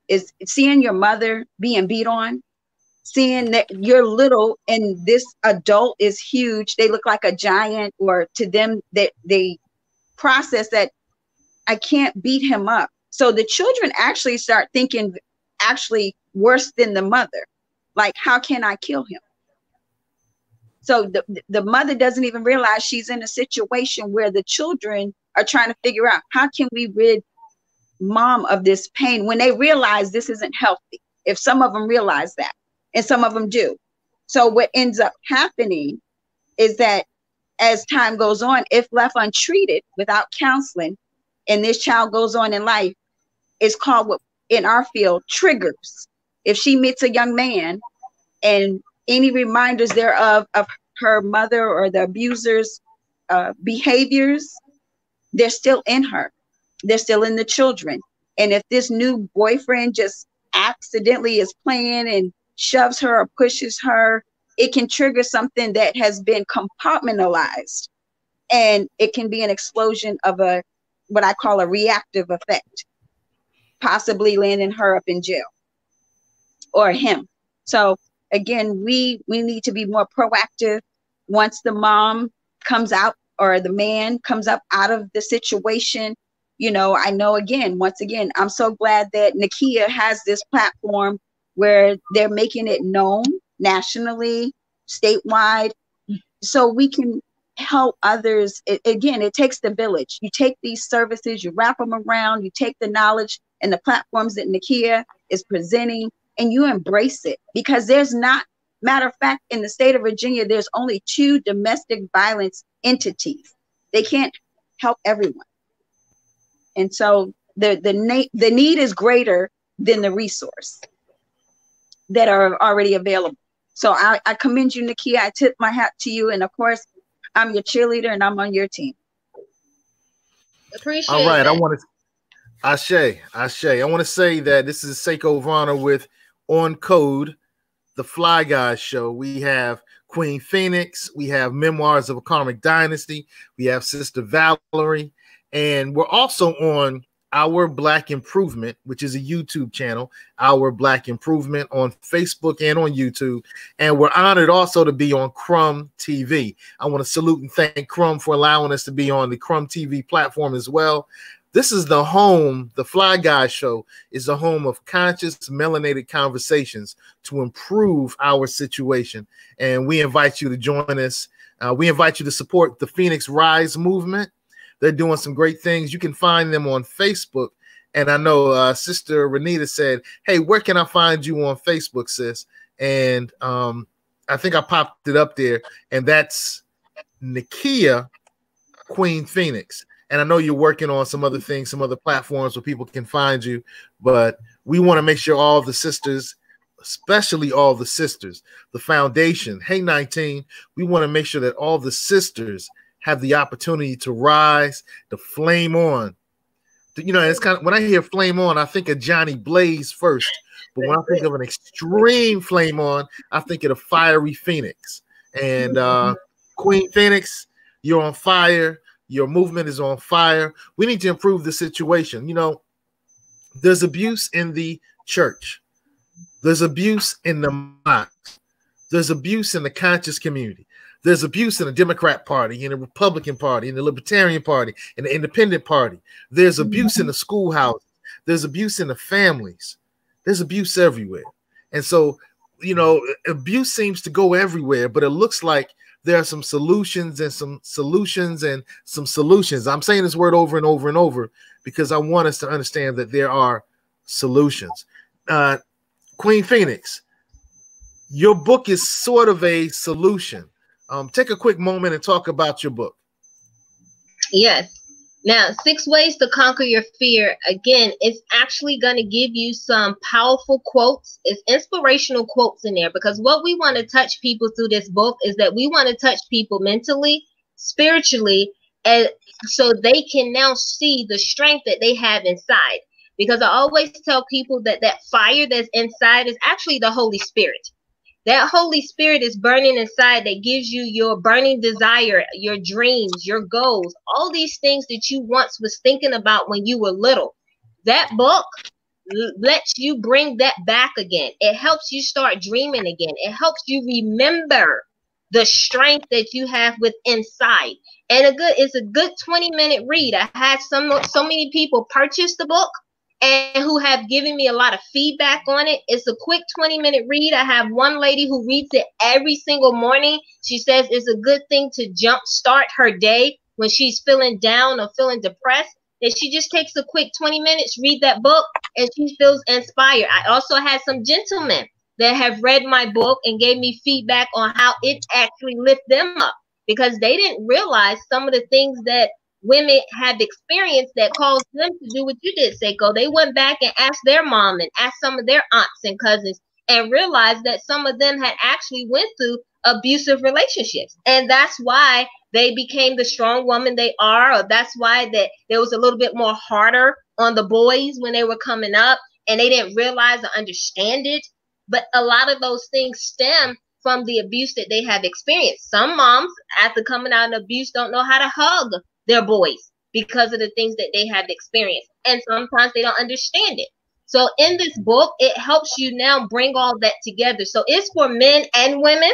is seeing your mother being beat on, seeing that you're little and this adult is huge. They look like a giant, or to them that they process that I can't beat him up. So the children actually start thinking actually worse than the mother. Like, how can I kill him? So the mother doesn't even realize she's in a situation where the children are trying to figure out, how can we rid mom of this pain, when they realize this isn't healthy. If some of them realize that, and some of them do. So what ends up happening is that as time goes on, if left untreated without counseling, and this child goes on in life, it's called, what in our field, triggers. If she meets a young man and any reminders thereof of her mother or the abuser's behaviors, they're still in her. They're still in the children. And if this new boyfriend just accidentally is playing and shoves her or pushes her, it can trigger something that has been compartmentalized. And it can be an explosion of what I call a reactive effect, possibly landing her up in jail or him. So again, we need to be more proactive. Once the mom comes out or the man comes up out of the situation, you know, I know, again, once again, I'm so glad that Nakia has this platform where they're making it known nationally, statewide, so we can help others. Again, it takes the village. You take these services, you wrap them around, you take the knowledge and the platforms that Nakia is presenting, and you embrace it. Because there's not, matter of fact, in the state of Virginia, there's only 2 domestic violence entities. They can't help everyone. And so the need is greater than the resource that are already available. So I commend you, Nakia. I tip my hat to you. And of course, I'm your cheerleader and I'm on your team. Appreciate All right. that. I want to Ashe. I want to say that this is Seko Varner with On Code, the Fly Guys show. We have Queen Phoenix. We have Memoirs of a Karmic Dynasty. We have Sister Valerie. And we're also on Our Black Improvement, which is a YouTube channel, Our Black Improvement on Facebook and on YouTube. And we're honored also to be on Crumb TV. I want to salute and thank Crumb for allowing us to be on the Crumb TV platform as well. This is the home, the Fly Guy show is the home of conscious melanated conversations to improve our situation. And we invite you to join us. We invite you to support the Phoenix Rise movement. They're doing some great things. You can find them on Facebook. And I know Sister Renita said, hey, where can I find you on Facebook, sis? And I think I popped it up there. And that's Nakia Queen Phoenix. And I know you're working on some other things, some other platforms where people can find you. But we want to make sure all the sisters, especially all the sisters, the foundation, Hey 19, we want to make sure that all the sisters have the opportunity to rise, to flame on. You know, it's kind of, when I hear flame on, I think of Johnny Blaze first. But when I think of an extreme flame on, I think of a fiery phoenix. And Queen Phoenix, you're on fire. Your movement is on fire. We need to improve the situation. You know, there's abuse in the church. There's abuse in the mosques. There's abuse in the conscious community. There's abuse in the Democrat Party, in the Republican Party, in the Libertarian Party, in the Independent Party. There's abuse in the schoolhouse. There's abuse in the families. There's abuse everywhere. And so, you know, abuse seems to go everywhere, but it looks like there are some solutions and some solutions and some solutions. I'm saying this word over and over and over because I want us to understand that there are solutions. Queen Phoenix, your book is sort of a solution. Take a quick moment and talk about your book. Yes. Now, 6 Ways to Conquer Your Fear. Again, it's actually going to give you some powerful quotes. It's inspirational quotes in there because what we want to touch people through this book is that we want to touch people mentally, spiritually, and so they can now see the strength that they have inside. Because I always tell people that that fire that's inside is actually the Holy Spirit. That Holy Spirit is burning inside that gives you your burning desire, your dreams, your goals, all these things that you once was thinking about when you were little. That book lets you bring that back again. It helps you start dreaming again. It helps you remember the strength that you have with inside. And it's a good 20-minute read. I had so many people purchase the book and who have given me a lot of feedback on it. It's a quick 20-minute read. I have one lady who reads it every single morning. She says it's a good thing to jumpstart her day when she's feeling down or feeling depressed. That she just takes a quick 20 minutes, read that book, and she feels inspired. I also had some gentlemen that have read my book and gave me feedback on how it actually lifted them up because they didn't realize some of the things that women have experienced that caused them to do what you did, Seko. They went back and asked their mom and asked some of their aunts and cousins and realized that some of them had actually went through abusive relationships. And that's why they became the strong woman they are, or that's why that there was a little bit more harder on the boys when they were coming up and they didn't realize or understand it. But a lot of those things stem from the abuse that they have experienced. Some moms, after coming out of abuse, don't know how to hug their boys because of the things that they have experienced. And sometimes they don't understand it. So in this book, it helps you now bring all that together. So it's for men and women.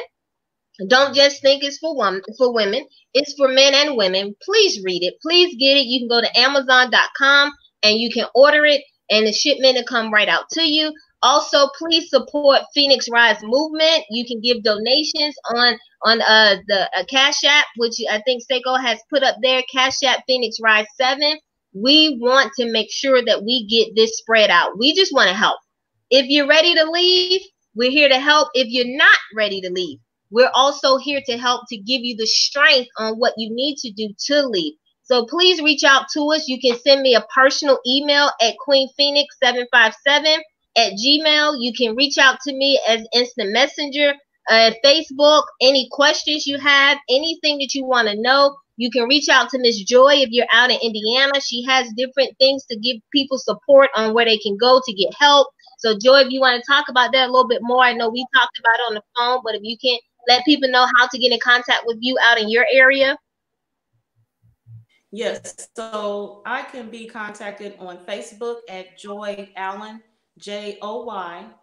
Don't just think it's for women. It's for men and women. Please read it. Please get it. You can go to Amazon.com and you can order it and the shipment will come right out to you. Also, please support Phoenix Rise Movement. You can give donations on the Cash App, which I think Seko has put up there, Cash App Phoenix Rise 7. We want to make sure that we get this spread out. We just want to help. If you're ready to leave, we're here to help. If you're not ready to leave, we're also here to help to give you the strength on what you need to do to leave. So please reach out to us. You can send me a personal email at queenphoenix757@gmail. You can reach out to me as instant messenger at Facebook. Any questions you have, anything that you want to know, you can reach out to Miss Joy if you're out in Indiana. She has different things to give people support on where they can go to get help. So Joy, if you want to talk about that a little bit more, I know we talked about it on the phone, but if you can let people know how to get in contact with you out in your area. Yes, so I can be contacted on Facebook at Joy Allen, JoyAllen,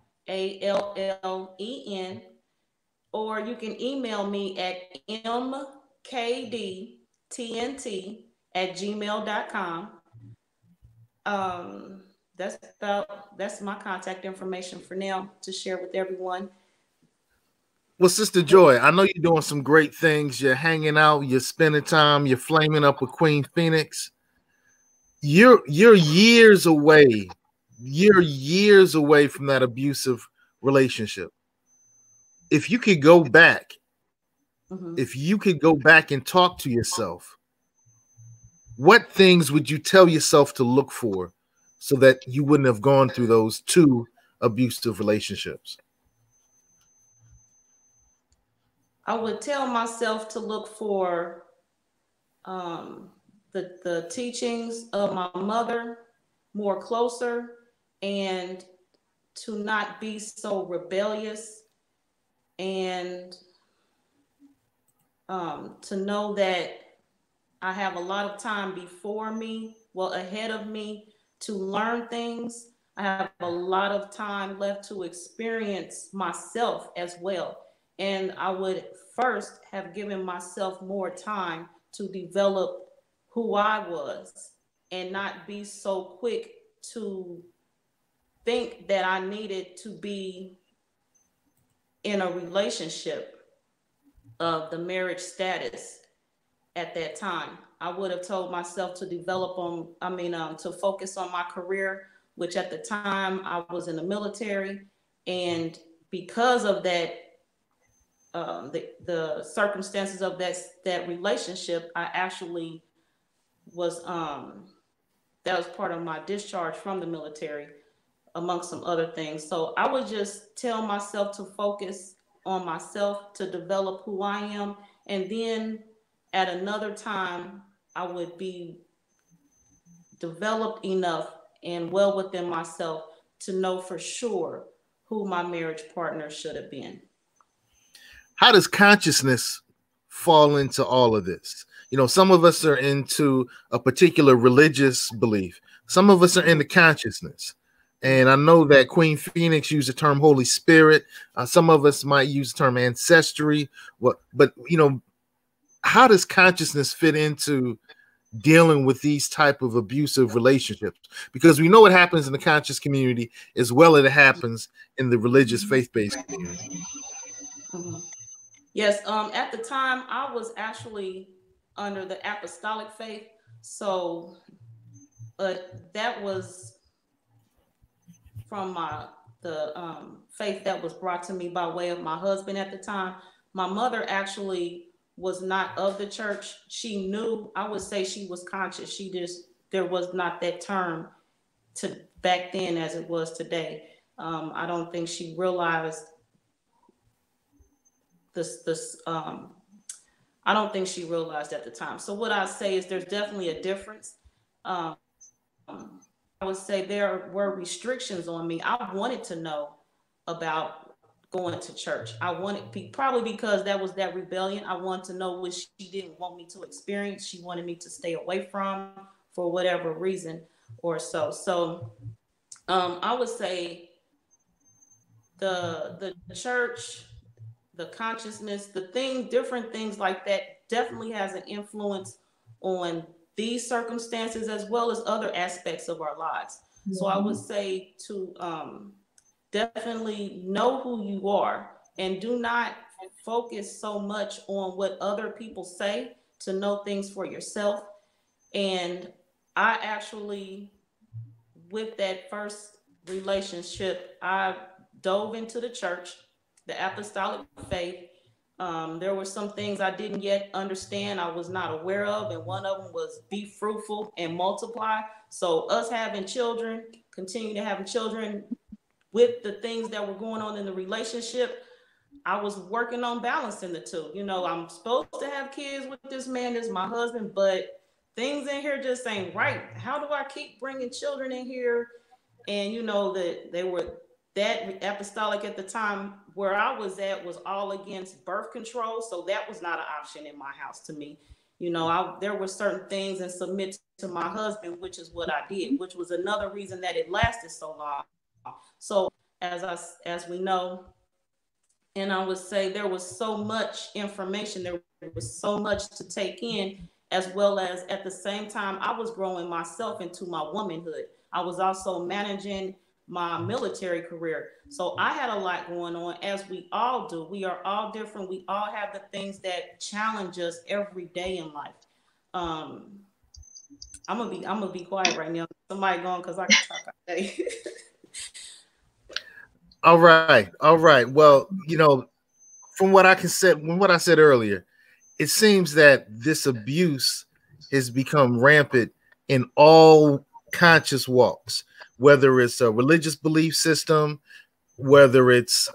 or you can email me at mkdtnt@gmail.com. That's my contact information for now to share with everyone. Well, Sister Joy, I know you're doing some great things. You're hanging out, you're spending time, you're flaming up with Queen Phoenix. You're years away. You're years away from that abusive relationship. If you could go back, if you could go back and talk to yourself, what things would you tell yourself to look for so that you wouldn't have gone through those two abusive relationships? I would tell myself to look for the teachings of my mother more closer, and to not be so rebellious, and to know that I have a lot of time before me, well, ahead of me, to learn things. I have a lot of time left to experience myself as well. And I would first have given myself more time to develop who I was, and not be so quick to think that I needed to be in a relationship of the marriage status at that time. I would have told myself to develop to focus on my career, which at the time I was in the military. And because of that, the circumstances of that relationship, I actually was, that was part of my discharge from the military, amongst some other things. So I would just tell myself to focus on myself, to develop who I am. And then at another time, I would be developed enough and well within myself to know for sure who my marriage partner should have been. How does consciousness fall into all of this? You know, some of us are into a particular religious belief. Some of us are into consciousness. And I know that Queen Phoenix used the term Holy Spirit. Some of us might use the term ancestry. But you know, how does consciousness fit into dealing with these type of abusive relationships? Because we know what happens in the conscious community as well as it happens in the religious faith-based community. Yes, at the time I was actually under the apostolic faith, so that was from the faith that was brought to me by way of my husband at the time. My mother actually was not of the church. She knew, I would say she was conscious. She just, there was not that term to back then as it was today. I don't think she realized I don't think she realized at the time. So what I say is there's definitely a difference. I would say there were restrictions on me. I wanted to know about going to church. I wanted, probably because that was that rebellion. I wanted to know what she didn't want me to experience. She wanted me to stay away from for whatever reason or so. So I would say the church, the consciousness, different things like that definitely has an influence on these circumstances as well as other aspects of our lives. Mm-hmm. So I would say to definitely know who you are and do not focus so much on what other people say, to know things for yourself. And I actually, with that first relationship, I dove into the church, the apostolic faith, There were some things I didn't yet understand, I was not aware of, and one of them was be fruitful and multiply. So us having children, continue to having children with the things that were going on in the relationship, I was working on balancing the two. You know, I'm supposed to have kids with this man, this is my husband, but things in here just ain't right. How do I keep bringing children in here? And you know that they were that apostolic at the time where I was at was all against birth control, so that was not an option in my house to me. You know, there were certain things and submit to my husband, which is what I did, which was another reason that it lasted so long. So as we know, and I would say there was so much information, there was so much to take in, as well as at the same time, I was growing myself into my womanhood. I was also managing my military career. So I had a lot going on, as we all do. We are all different. We all have the things that challenge us every day in life. I'm gonna be quiet right now. Somebody going, because I can talk all day. All right. All right. Well, you know, from what I said earlier, it seems that this abuse has become rampant in all conscious walks, whether it's a religious belief system, whether it's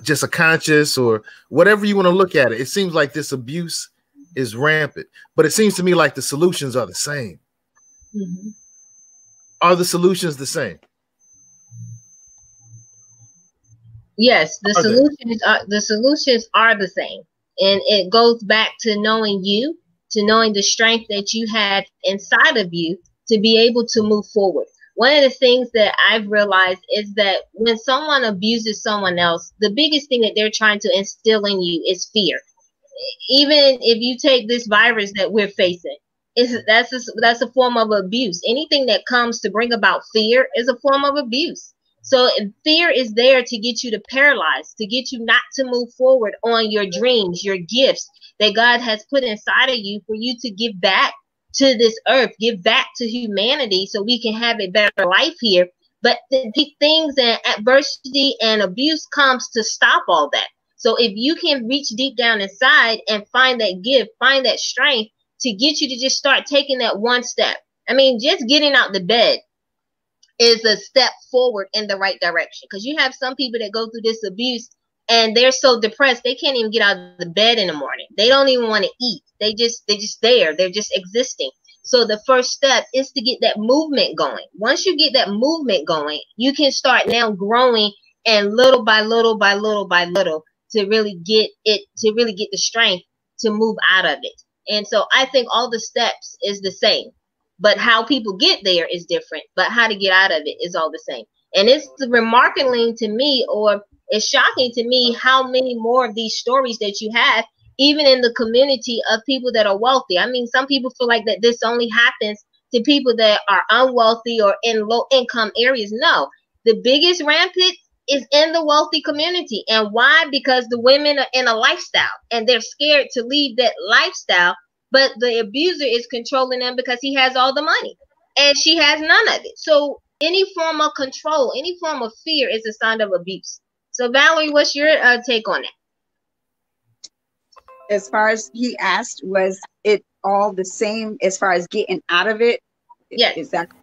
just a conscious or whatever you want to look at it. It seems like this abuse is rampant, but it seems to me like the solutions are the same. Mm-hmm. Are the solutions the same? Yes, the solutions are the same. And it goes back to knowing you, to knowing the strength that you had inside of you to be able to move forward. One of the things that I've realized is that when someone abuses someone else, the biggest thing that they're trying to instill in you is fear. Even if you take this virus that we're facing, that's a form of abuse. Anything that comes to bring about fear is a form of abuse. So fear is there to get you to paralyze, to get you not to move forward on your dreams, your gifts that God has put inside of you for you to give back to this earth, give back to humanity so we can have a better life here. But the things and adversity and abuse comes to stop all that. So if you can reach deep down inside and find that gift, find that strength to get you to just start taking that one step. I mean, just getting out the bed is a step forward in the right direction, because you have some people that go through this abuse and they're so depressed they can't even get out of the bed in the morning. They don't even want to eat. They're just there. They're just existing. So the first step is to get that movement going. Once you get that movement going, you can start now growing, and little by little by little by little to really get the strength to move out of it. And so I think all the steps is the same. But how people get there is different. But how to get out of it is all the same. And it's remarkably to me, or it's shocking to me, how many more of these stories that you have, even in the community of people that are wealthy. I mean, some people feel like that this only happens to people that are unwealthy or in low income areas. No, the biggest rampant is in the wealthy community. And why? Because the women are in a lifestyle and they're scared to leave that lifestyle. But the abuser is controlling them because he has all the money and she has none of it. So any form of control, any form of fear is a sign of abuse. So Valerie, what's your take on it? As far as he asked, was it all the same as far as getting out of it? Yes. Exactly.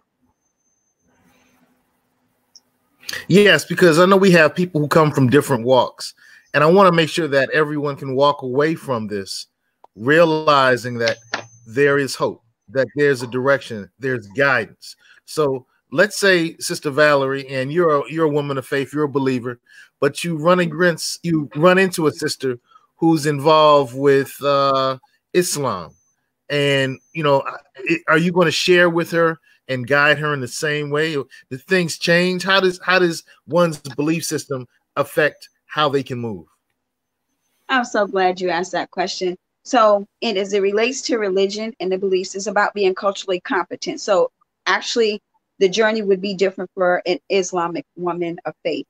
Yes, because I know we have people who come from different walks, and I want to make sure that everyone can walk away from this realizing that there is hope, that there's a direction, there's guidance. So let's say, Sister Valerie, and you're a woman of faith, you're a believer, but you run into a sister who's involved with Islam, and are you going to share with her and guide her in the same way? Do things change? How does one's belief system affect how they can move? I'm so glad you asked that question. So as it relates to religion and the beliefs, is about being culturally competent. So actually the journey would be different for an Islamic woman of faith.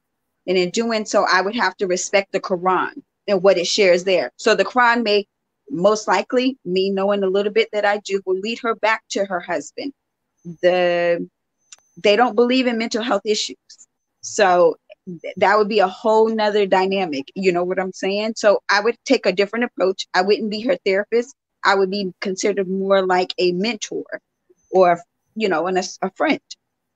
And in doing so, I would have to respect the Quran and what it shares there. So the Quran may most likely, me knowing a little bit that I do, will lead her back to her husband. They don't believe in mental health issues. So that would be a whole nother dynamic. You know what I'm saying? So I would take a different approach. I wouldn't be her therapist. I would be considered more like a mentor or, you know, a friend.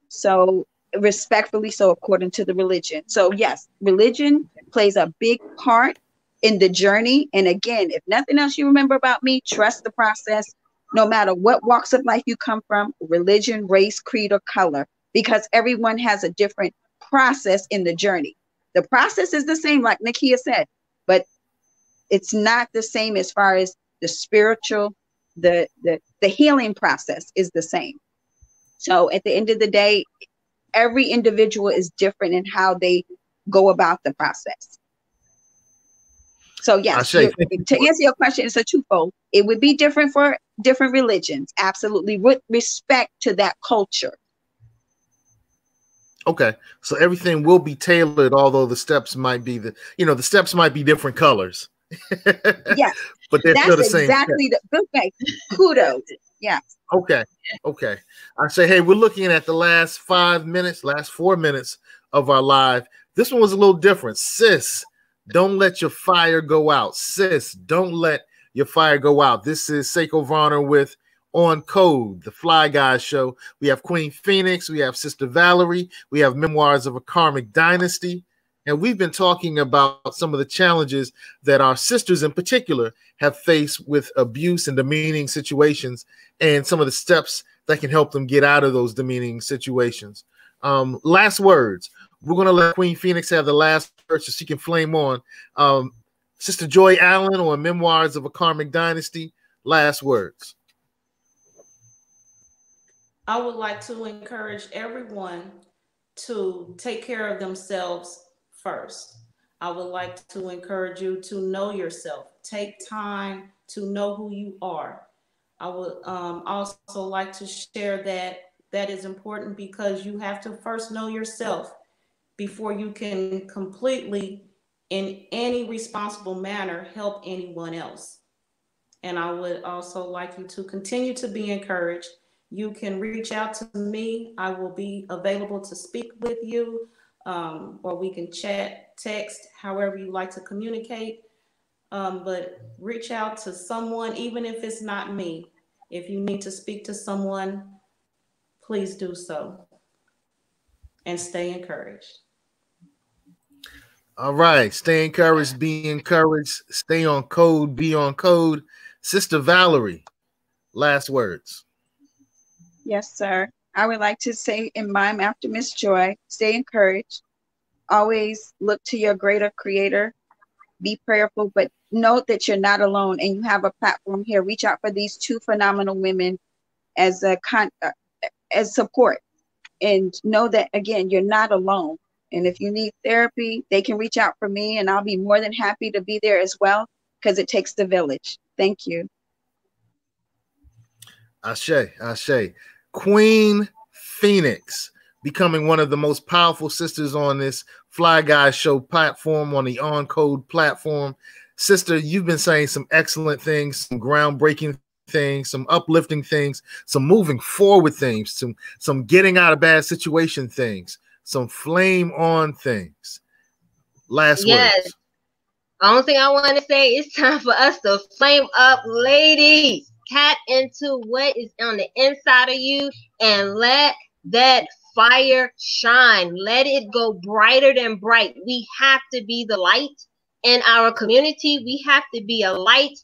So respectfully, so according to the religion. So yes, religion plays a big part in the journey. And again, if nothing else you remember about me, trust the process. No matter what walks of life you come from, religion, race, creed, or color, because everyone has a different process in the journey. The process is the same, like Nakia said, but it's not the same as far as the spiritual, the healing process is the same. So at the end of the day, every individual is different in how they go about the process. So yes, to answer your question, it's a twofold. It would be different for different religions, absolutely, with respect to that culture. Okay, so everything will be tailored, although the steps might be the steps might be different colors. Yeah, but they're still the same. Exactly the good thing. Kudos. Yeah. Okay. I say, hey, we're looking at the last 4 minutes of our live. This one was a little different. Sis, don't let your fire go out. Sis, don't let your fire go out. This is Seko Varner with On Code, the Fly Guys show. We have Queen Phoenix, we have Sister Valerie, we have Memoirs of a Karmic Dynasty, and we've been talking about some of the challenges that our sisters in particular have faced with abuse and demeaning situations, and some of the steps that can help them get out of those demeaning situations. Last words. We're going to let Queen Phoenix have the last word so she can flame on. Sister Joy Allen on Memoirs of a Karmic Dynasty, last words. I would like to encourage everyone to take care of themselves first. I would like to encourage you to know yourself. Take time to know who you are. I would also like to share that is important, because you have to first know yourself before you can completely, in any responsible manner, help anyone else. And I would also like you to continue to be encouraged. You can reach out to me. I will be available to speak with you, or we can chat, text, however you like to communicate. But reach out to someone, even if it's not me. If you need to speak to someone, please do so. And stay encouraged. All right. Stay encouraged, be encouraged, stay on code, be on code. Sister Valerie, last words. Yes, sir. I would like to say in mime after Miss Joy, stay encouraged. Always look to your greater creator. Be prayerful, but note that you're not alone, and you have a platform here. Reach out for these two phenomenal women as support, and know that, again, you're not alone. And if you need therapy, they can reach out for me, and I'll be more than happy to be there as well, because it takes the village. Thank you. Ashe. Queen Phoenix, becoming one of the most powerful sisters on this Fly Guys show platform, on the On Code platform. Sister, you've been saying some excellent things, some groundbreaking things, some uplifting things, some moving forward things, some getting out of bad situation things, some flame on things. Last words. The only thing I want to say, it's time for us to flame up, ladies. Tap into what is on the inside of you and let that fire shine. Let it go brighter than bright. We have to be the light in our community. We have to be a light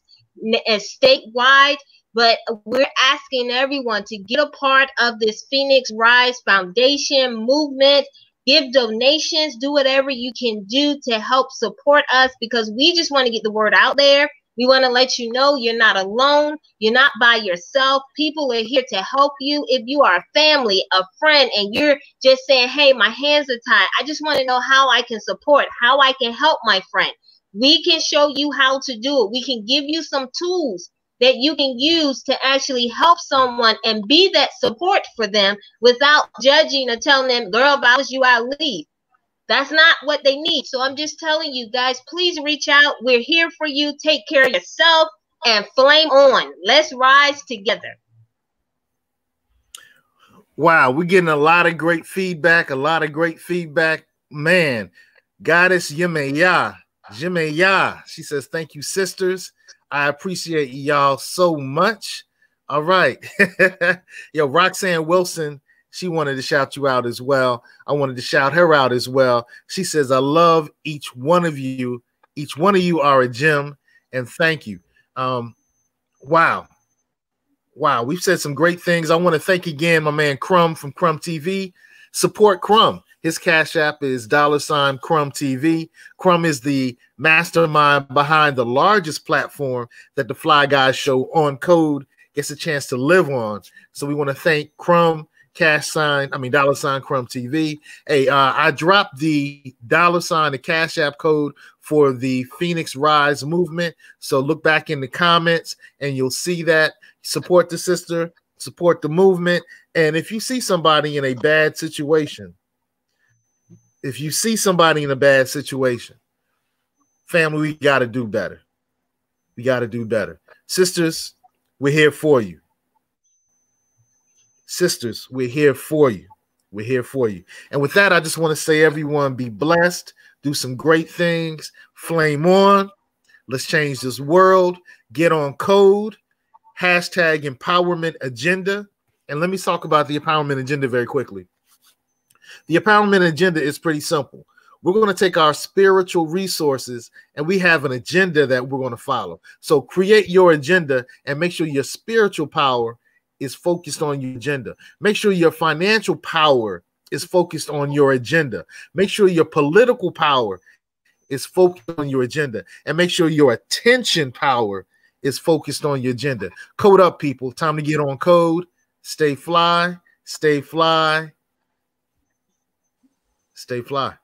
statewide. But we're asking everyone to get a part of this Phoenix Rise Foundation movement. Give donations. Do whatever you can do to help support us, because we just want to get the word out there. We want to let you know you're not alone. You're not by yourself. People are here to help you. If you are a family, a friend, and you're just saying, hey, my hands are tied, I just want to know how I can support, how I can help my friend. We can show you how to do it. We can give you some tools that you can use to actually help someone and be that support for them without judging or telling them, girl, if I was you, I'd leave. That's not what they need. So I'm just telling you guys, please reach out. We're here for you. Take care of yourself and flame on. Let's rise together. Wow, we're getting a lot of great feedback, man, Goddess Yemeya. She says, thank you, sisters. I appreciate y'all so much. All right. Yo, Roxanne Wilson, she wanted to shout you out as well. I wanted to shout her out as well. She says, I love each one of you. Each one of you are a gem, and thank you. Wow. We've said some great things. I want to thank again my man Crumb from Crumb TV. Support Crumb. His Cash App is $ Crumb TV. Crumb is the mastermind behind the largest platform that the Fly Guys show on code gets a chance to live on. So we want to thank Crumb, $, Crumb TV. Hey, I dropped the $ the Cash App code for the Phoenix Rise movement. So look back in the comments and you'll see that. Support the sister, support the movement. And if you see somebody in a bad situation, family, we got to do better. We got to do better. Sisters, we're here for you. Sisters, we're here for you. We're here for you. And with that, I just want to say, everyone, be blessed. Do some great things. Flame on. Let's change this world. Get on code. Hashtag empowerment agenda. And let me talk about the empowerment agenda very quickly. The empowerment agenda is pretty simple. We're going to take our spiritual resources and we have an agenda that we're going to follow. So create your agenda and make sure your spiritual power is focused on your agenda. Make sure your financial power is focused on your agenda. Make sure your political power is focused on your agenda. And make sure your attention power is focused on your agenda. Code up, people. Time to get on code. Stay fly. Stay fly. Stay fly.